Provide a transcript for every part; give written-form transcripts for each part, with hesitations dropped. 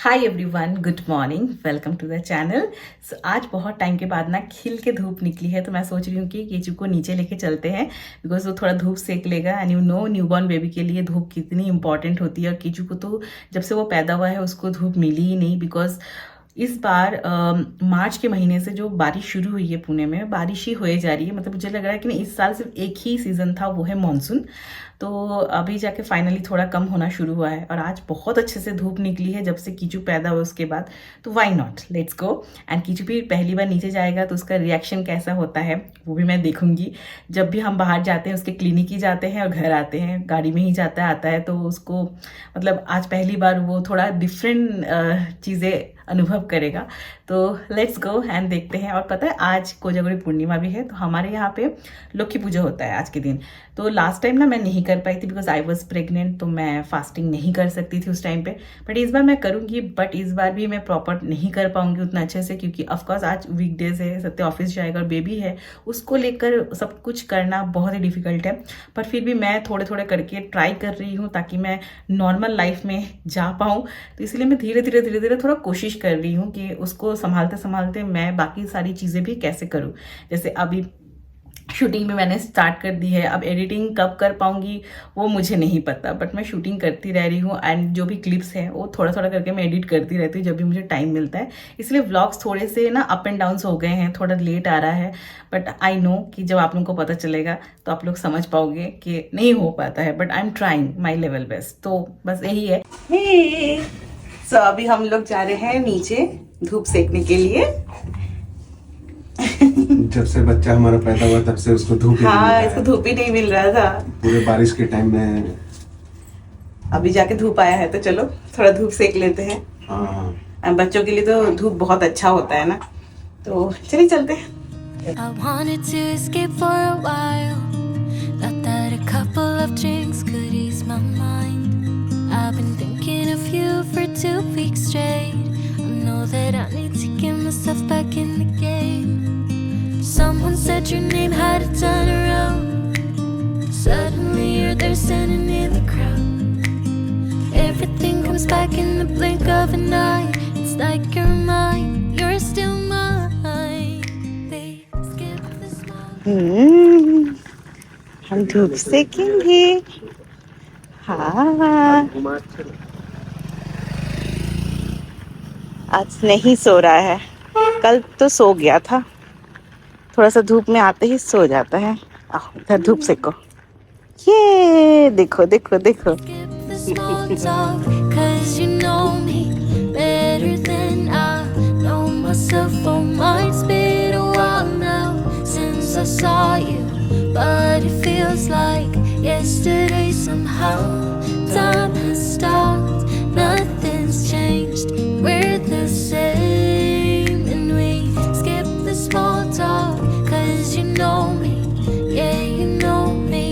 Hi everyone, good morning, welcome to the channel. So आज बहुत time के बाद ना खिल के धूप निकली है, तो मैं सोच रही हूँ कि केचू को नीचे लेके चलते हैं बिकॉज वो थोड़ा धूप सेक लेगा। And you know newborn baby के लिए धूप कितनी इंपॉर्टेंट होती है। और केचू को तो जब से वो पैदा हुआ है उसको धूप मिली ही नहीं बिकॉज इस बार मार्च के महीने से जो बारिश शुरू हुई है पुणे में, बारिश ही होए जा रही है। मतलब मुझे लग रहा है कि नहीं, इस साल सिर्फ एक ही सीज़न था, वो है मानसून। तो अभी जाके फाइनली थोड़ा कम होना शुरू हुआ है। और आज बहुत अच्छे से धूप निकली है जब से कीचू पैदा हुआ उसके बाद। तो why not, let's go. And कीचू भी पहली बार नीचे जाएगा तो उसका रिएक्शन कैसा होता है वो भी मैं देखूंगी। जब भी हम बाहर जाते हैं, उसके क्लिनिक ही जाते हैं और घर आते हैं, गाड़ी में ही जाता आता है, तो उसको मतलब आज पहली बार वो थोड़ा डिफरेंट चीज़ें अनुभव करेगा। तो लेट्स गो एंड देखते हैं। और पता है आज कोजागरी पूर्णिमा भी है, तो हमारे यहाँ पे लक्ष्मी पूजा होता है आज के दिन। तो लास्ट टाइम ना मैं नहीं कर पाई थी बिकॉज आई वॉज प्रेग्नेंट, तो मैं फास्टिंग नहीं कर सकती थी उस टाइम पे। बट इस बार मैं करूँगी, बट इस बार भी मैं प्रॉपर नहीं कर पाऊंगी उतना अच्छे से, क्योंकि ऑफकोर्स आज वीकडेज है, सत्य ऑफिस जाएगा और बेबी है, उसको लेकर सब कुछ करना बहुत ही डिफिकल्ट है। पर फिर भी मैं थोड़े थोड़े करके ट्राई कर रही हूँ ताकि मैं नॉर्मल लाइफ में जा पाऊँ। तो इसलिए मैं धीरे धीरे थोड़ा कोशिश कर रही हूँ कि उसको संभालते संभालते मैं बाकी सारी चीज़ें भी कैसे करूँ। जैसे अभी शूटिंग भी मैंने स्टार्ट कर दी है, अब एडिटिंग कब कर पाऊंगी वो मुझे नहीं पता, बट मैं शूटिंग करती रह रही हूँ। एंड जो भी क्लिप्स हैं वो थोड़ा थोड़ा करके मैं एडिट करती रहती हूँ जब भी मुझे टाइम मिलता है। इसलिए व्लॉग्स थोड़े से ना अप एंड डाउन्स हो गए हैं, थोड़ा लेट आ रहा है। बट आई नो कि जब आप लोगों को पता चलेगा तो आप लोग समझ पाओगे कि नहीं हो पाता है, but I am trying my level best. तो बस यही है। सो अभी हम लोग जा रहे हैं नीचे धूप सेकने के लिए। जब से बच्चा हमारा पैदा हुआ तब से उसको धूप ही नहीं मिल रहा है। इसको धूप ही नहीं मिल रहा था पूरे बारिश के टाइम में। अभी जाके धूप आया है तो चलो थोड़ा धूप सेक लेते हैं। हाँ, बच्चों के लिए तो धूप बहुत अच्छा होता है ना, तो चलिए चलते हैं। I wanted to escape for a while. Thought that a couple of drinks could ease my mind. I've been thinking of you for 2 weeks straight. I know that I need to get myself back in the game. Someone said your name had a turn around. Suddenly you're there standing in the crowd. Everything comes back in the blink of an eye. It's like you're mine, you're still mine. They skip the small. हम धूप सेकेंगे। हाँ, आज नहीं सो रहा है, कल तो सो गया था। थोड़ा सा धूप में आते ही सो जाता है। आओ इधर धूप सेको। ये देखो देखो देखो। Skip the small talk, 'cause you know me better than I know myself. Oh, mine's been a while now since I saw you, but it feels like yesterday somehow. Time has stopped, nothing's changed, we're the same. And we skip the small talk, 'cause you know me, yeah, you know me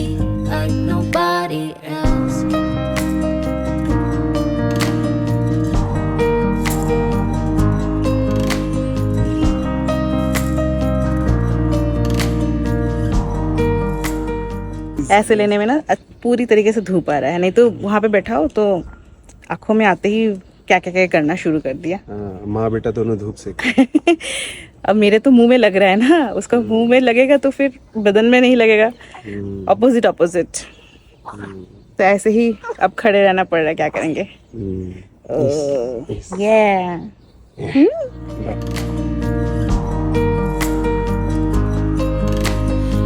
like nobody else. ऐसे लेने में ना पूरी तरीके से धूप आ रहा है, नहीं तो वहाँ पे बैठा हो तो आंखों में आते ही क्या क्या क्या करना शुरू कर दिया। माँ बेटा दोनों धूप से। अब मेरे तो मुंह में लग रहा है ना, उसका मुंह में लगेगा तो फिर बदन में नहीं लगेगा। Opposite opposite. तो ऐसे ही अब खड़े रहना पड़ रहा है, क्या करेंगे।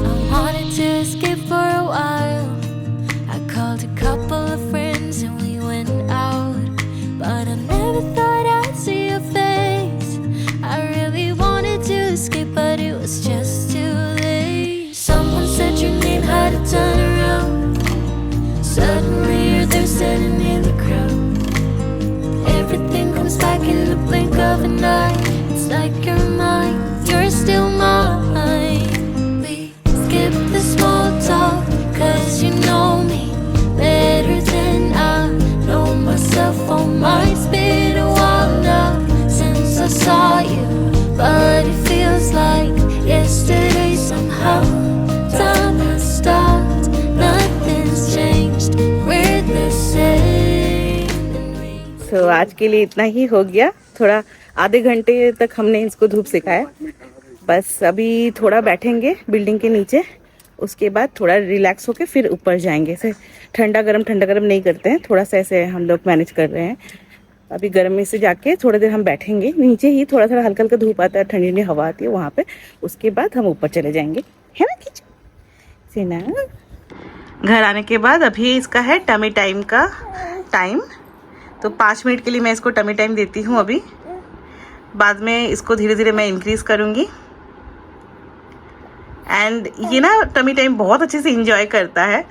I wanted to escape for a while. I called a couple of friends and we went out, but I never thought I'd see your face. I really wanted to escape, but it was just too late. Someone said your name had a turn around. Suddenly you're there standing in the crowd. Everything comes back in the blink of an eye. It's like you're mine, you're still mine. We skip the small talk, 'cause you तो आज के लिए इतना ही हो गया। थोड़ा आधे घंटे तक हमने इसको धूप सिखाया। बस अभी थोड़ा बैठेंगे बिल्डिंग के नीचे, उसके बाद थोड़ा रिलैक्स होके फिर ऊपर जाएंगे। ऐसे ठंडा गरम नहीं करते हैं, थोड़ा सा ऐसे हम लोग मैनेज कर रहे हैं। अभी गर्म में से जाके थोड़ी देर हम बैठेंगे नीचे ही, थोड़ा थोड़ा हल्का हल्का धूप आता है, ठंडी ठंडी हवा आती है वहाँ पे। उसके बाद हम ऊपर चले जाएंगे, है ना किचू सीना। घर आने के बाद अभी इसका है टमी टाइम का टाइम, तो 5 मिनट के लिए मैं इसको टमी टाइम देती हूँ। अभी बाद में इसको धीरे धीरे मैं इंक्रीज़ करूँगी। एंड ये ना टमी टाइम बहुत अच्छे से इंजॉय करता है।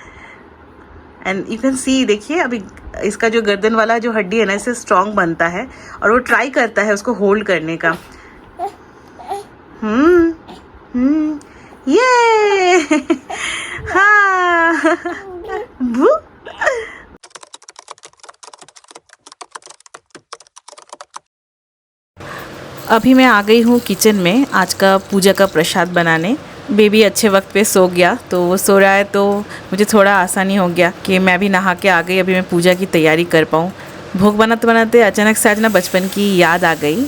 एंड यू कैन सी, देखिए अभी इसका जो गर्दन वाला जो हड्डी है ना, इससे स्ट्रॉन्ग बनता है और वो ट्राई करता है उसको होल्ड करने का। ये हाँ बू। अभी मैं आ गई हूँ किचन में आज का पूजा का प्रसाद बनाने। बेबी अच्छे वक्त पे सो गया, तो वो सो रहा है तो मुझे थोड़ा आसानी हो गया कि मैं भी नहा के आ गई, अभी मैं पूजा की तैयारी कर पाऊँ। भोग बनाते बनाते अचानक से आज ना बचपन की याद आ गई।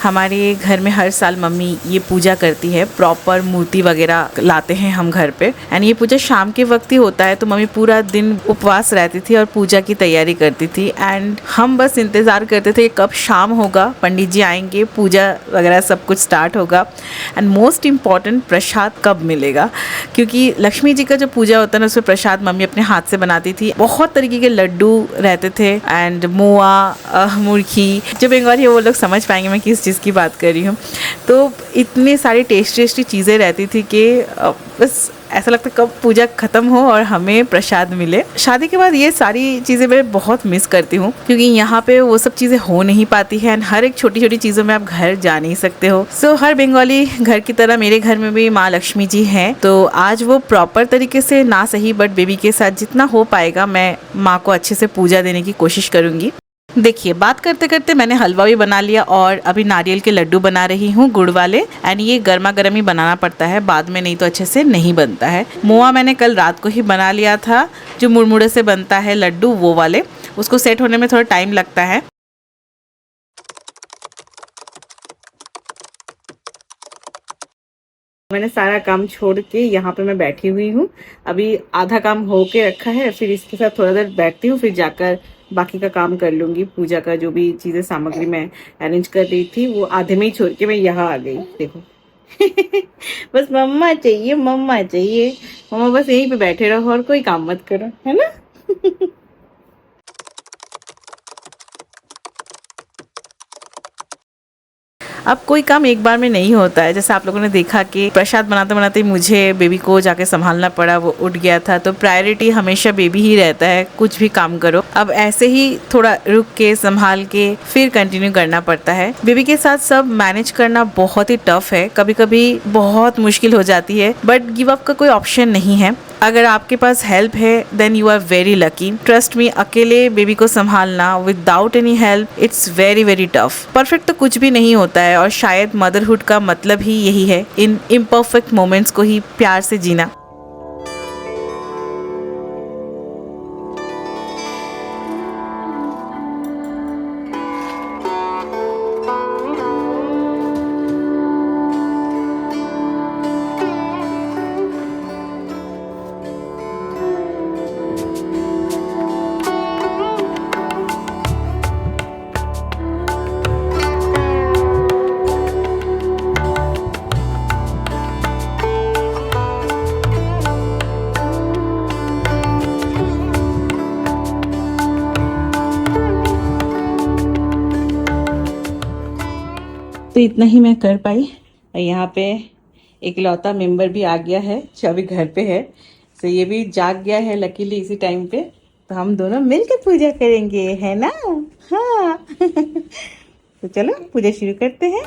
हमारे घर में हर साल मम्मी ये पूजा करती है, प्रॉपर मूर्ति वगैरह लाते हैं हम घर पे। एंड ये पूजा शाम के वक्त ही होता है, तो मम्मी पूरा दिन उपवास रहती थी और पूजा की तैयारी करती थी। एंड हम बस इंतज़ार करते थे कब शाम होगा, पंडित जी आएंगे, पूजा वगैरह सब कुछ स्टार्ट होगा। एंड मोस्ट इम्पॉर्टेंट, प्रसाद कब मिलेगा, क्योंकि लक्ष्मी जी का जो पूजा होता है ना, उसमें प्रसाद मम्मी अपने हाथ से बनाती थी। बहुत तरीके के लड्डू रहते थे एंड मोआ, मुर्खी। जो बंगाली है वो लोग समझ पाएंगे मैं किस चीज़ की बात कर रही हूँ। तो इतनी सारी टेस्टी चीज़ें रहती थी कि बस ऐसा लगता कब पूजा ख़त्म हो और हमें प्रसाद मिले। शादी के बाद ये सारी चीज़ें मैं बहुत मिस करती हूँ, क्योंकि यहाँ पे वो सब चीज़ें हो नहीं पाती हैं। हर एक छोटी छोटी चीज़ों में आप घर जा नहीं सकते हो। सो हर बंगाली घर की तरह मेरे घर में भी माँ लक्ष्मी जी हैं, तो आज वो प्रॉपर तरीके से ना सही बट बेबी के साथ जितना हो पाएगा मैं माँ को अच्छे से पूजा देने की कोशिश करूँगी। देखिए, बात करते करते मैंने हलवा भी बना लिया और अभी नारियल के लड्डू बना रही हूँ, गुड़ वाले। एंड ये गर्मा गर्म ही बनाना पड़ता है, बाद में नहीं तो अच्छे से नहीं बनता है। मोआ मैंने कल रात को ही बना लिया था, जो मुड़मुड़े से बनता है लड्डू, वो वाले। उसको सेट होने में थोड़ा टाइम लगता है। मैंने सारा काम छोड़ के यहाँ पे मैं बैठी हुई हूँ। अभी आधा काम हो के रखा है, फिर इसके साथ थोड़ा देर बैठती हूँ, फिर जाकर बाकी का काम कर लूँगी। पूजा का जो भी चीज़ें सामग्री मैं अरेंज कर रही थी वो आधे में ही छोड़ के मैं यहाँ आ गई। देखो बस मम्मा चाहिए, मम्मा चाहिए, मम्मा बस यहीं पे बैठे रहो और कोई काम मत करो, है ना। अब कोई काम एक बार में नहीं होता है। जैसे आप लोगों ने देखा कि प्रसाद बनाते बनाते मुझे बेबी को जाके संभालना पड़ा, वो उठ गया था। तो प्रायोरिटी हमेशा बेबी ही रहता है, कुछ भी काम करो। अब ऐसे ही थोड़ा रुक के संभाल के फिर कंटिन्यू करना पड़ता है। बेबी के साथ सब मैनेज करना बहुत ही टफ है, कभी कभी बहुत मुश्किल हो जाती है, बट गिव अप का कोई ऑप्शन नहीं है। अगर आपके पास हेल्प है then you are very lucky. Trust me, अकेले बेबी को संभालना without any help it's very very tough. Perfect तो कुछ भी नहीं होता है, और शायद मदरहुड का मतलब ही यही है, इन इम्परफेक्ट मोमेंट्स को ही प्यार से जीना। तो इतना ही मैं कर पाई। यहाँ पे एक लौता मेंबर भी आ गया है जो अभी घर पे है, तो ये भी जाग गया है लकीली इसी टाइम पे। तो हम दोनों मिलकर पूजा करेंगे, है ना। हाँ तो चलो पूजा शुरू करते हैं।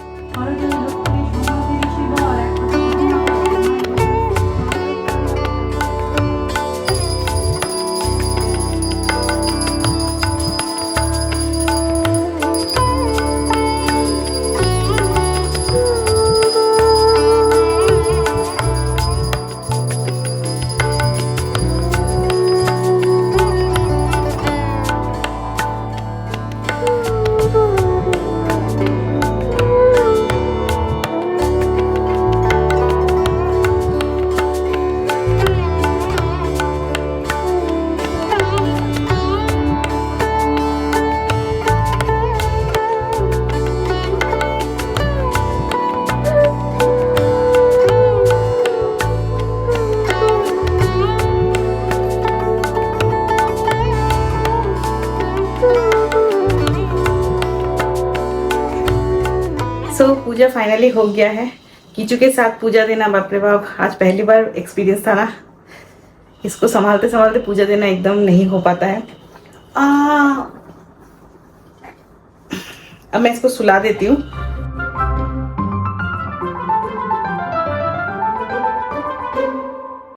सो पूजा फाइनली हो गया है। कीचू के साथ पूजा देना, बाप रे बाप, आज पहली बार एक्सपीरियंस था ना। इसको संभालते संभालते पूजा देना एकदम नहीं हो पाता है। अब मैं इसको सुला देती हूँ।